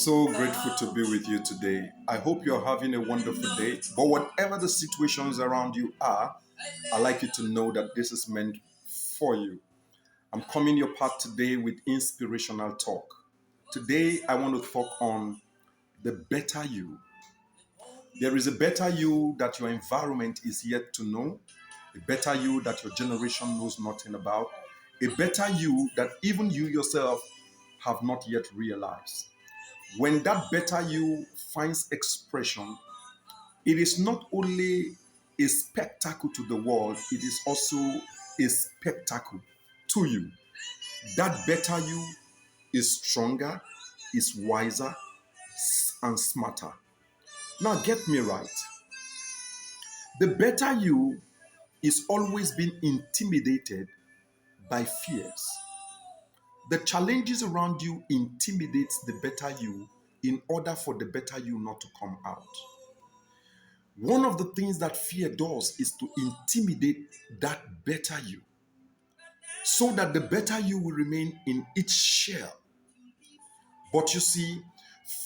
so grateful to be with you today. I hope you're having a wonderful day. But whatever the situations around you are, I'd like you to know that this is meant for you. I'm coming your path today with inspirational talk. Today, I want to talk on the better you. There is a better you that your environment is yet to know, a better you that your generation knows nothing about, a better you that even you yourself have not yet realized. When that better you finds expression, it is not only a spectacle to the world, it is also a spectacle to you. That better you is stronger, is wiser, and smarter. Now, get me right. The better you is always being intimidated by fears. The challenges around you intimidates the better you in order for the better you not to come out. One of the things that fear does is to intimidate that better you so that the better you will remain in its shell. But you see,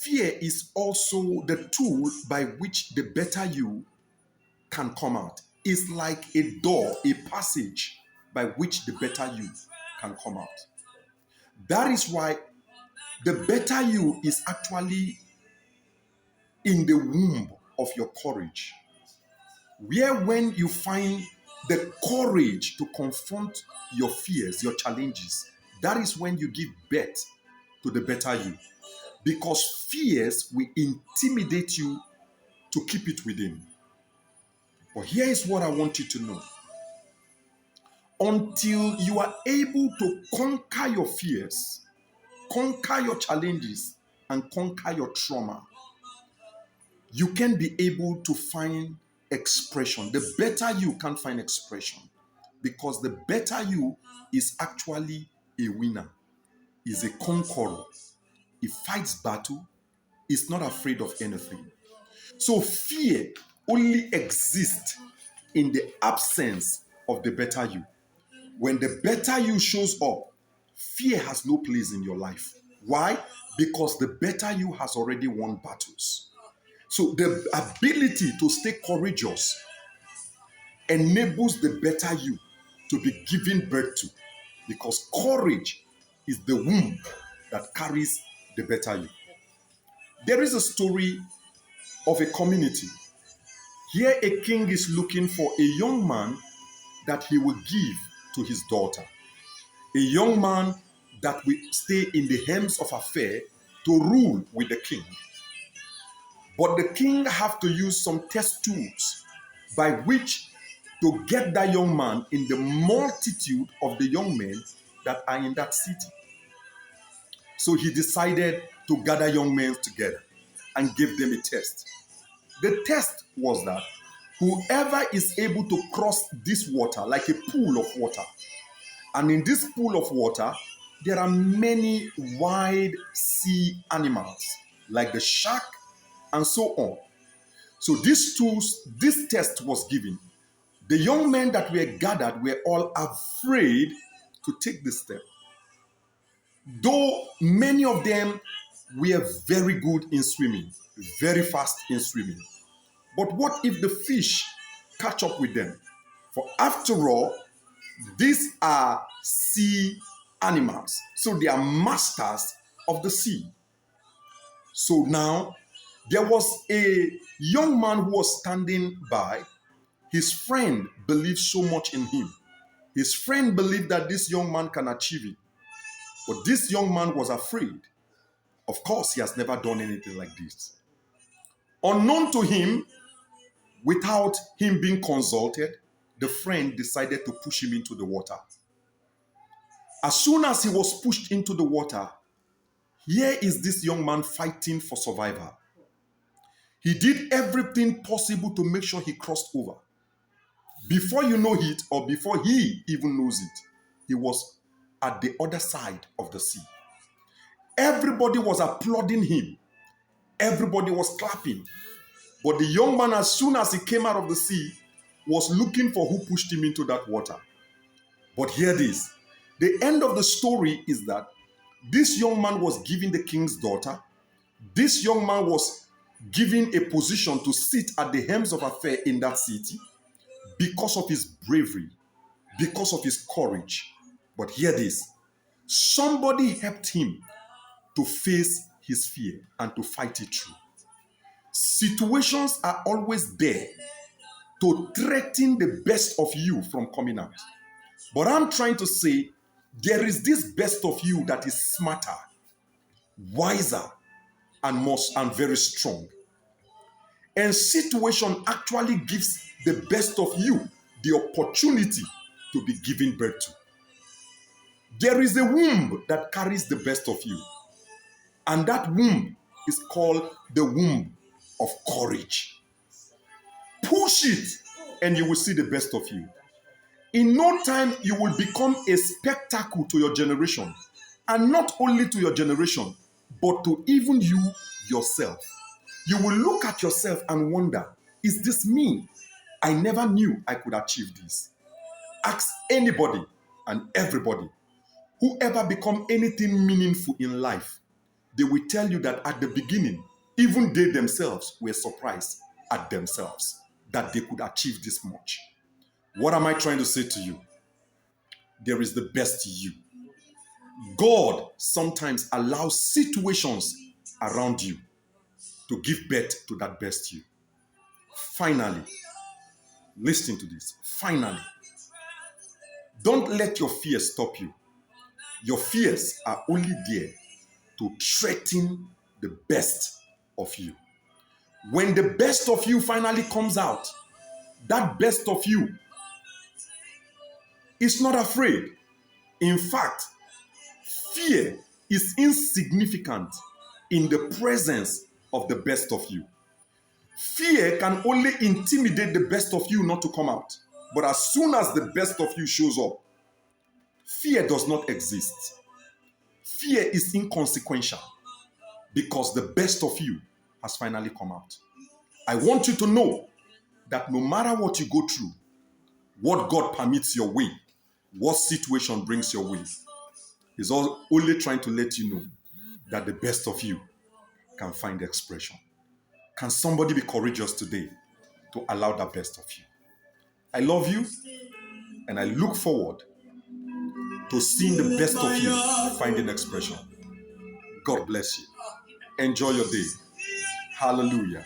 fear is also the tool by which the better you can come out. It's like a door, a passage by which the better you can come out. That is why the better you is actually in the womb of your courage, where when you find the courage to confront your fears, your challenges, that is when you give birth to the better you. Because fears will intimidate you to keep it within. But here is what I want you to know. Until you are able to conquer your fears, conquer your challenges, and conquer your trauma, you can be able to find expression. The better you can't find expression because the better you is actually a winner, is a conqueror. He fights battle, is not afraid of anything. So fear only exists in the absence of the better you. When the better you shows up, fear has no place in your life. Why? Because the better you has already won battles. So the ability to stay courageous enables the better you to be given birth to, because courage is the womb that carries the better you. There is a story of a community. Here a king is looking for a young man that he will give to his daughter. A young man that will stay in the helms of affair to rule with the king. But the king have to use some test tools by which to get that young man in the multitude of the young men that are in that city. So he decided to gather young men together and give them a test. The test was that whoever is able to cross this water, like a pool of water, and in this pool of water, there are many wild sea animals, like the shark and so on. So this test was given. The young men that were gathered were all afraid to take this step. Though many of them were very good in swimming, very fast in swimming. But what if the fish catch up with them? For after all, these are sea animals. So they are masters of the sea. So now, there was a young man who was standing by. His friend believed so much in him. His friend believed that this young man can achieve it. But this young man was afraid. Of course, he has never done anything like this. Unknown to him, without him being consulted, the friend decided to push him into the water. As soon as he was pushed into the water, here is this young man fighting for survival. He did everything possible to make sure he crossed over. Before you know it, or before he even knows it, he was at the other side of the sea. Everybody was applauding him. Everybody was clapping. But the young man, as soon as he came out of the sea, was looking for who pushed him into that water. But hear this. The end of the story is that this young man was given the king's daughter, This young man was given a position to sit at the helms of affairs in that city because of his bravery, because of his courage. But hear this, somebody helped him to face his fear and to fight it through. Situations are always there to threaten the best of you from coming out. But I'm trying to say there is this best of you that is smarter, wiser, and very strong. And situation actually gives the best of you the opportunity to be given birth to. There is a womb that carries the best of you. And that womb is called the womb of courage. Push it and you will see the best of you. In no time, you will become a spectacle to your generation. And not only to your generation, but to even you yourself. You will look at yourself and wonder, is this me? I never knew I could achieve this. Ask anybody and everybody who ever become anything meaningful in life. They will tell you that at the beginning, even they themselves were surprised at themselves that they could achieve this much. What am I trying to say to you? There is the best you. God sometimes allows situations around you to give birth to that best you. Finally, listen to this. Finally, don't let your fears stop you. Your fears are only there to threaten the best of you. When the best of you finally comes out, that best of you is not afraid. In fact, fear is insignificant in the presence of the best of you. Fear can only intimidate the best of you not to come out. But as soon as the best of you shows up, fear does not exist. Fear is inconsequential because the best of you has finally come out. I want you to know that no matter what you go through, what God permits your way, what situation brings your way, He's only trying to let you know that the best of you can find expression. Can somebody be courageous today to allow that best of you? I love you and I look forward to seeing the best of you finding expression. God bless you. Enjoy your day. Hallelujah.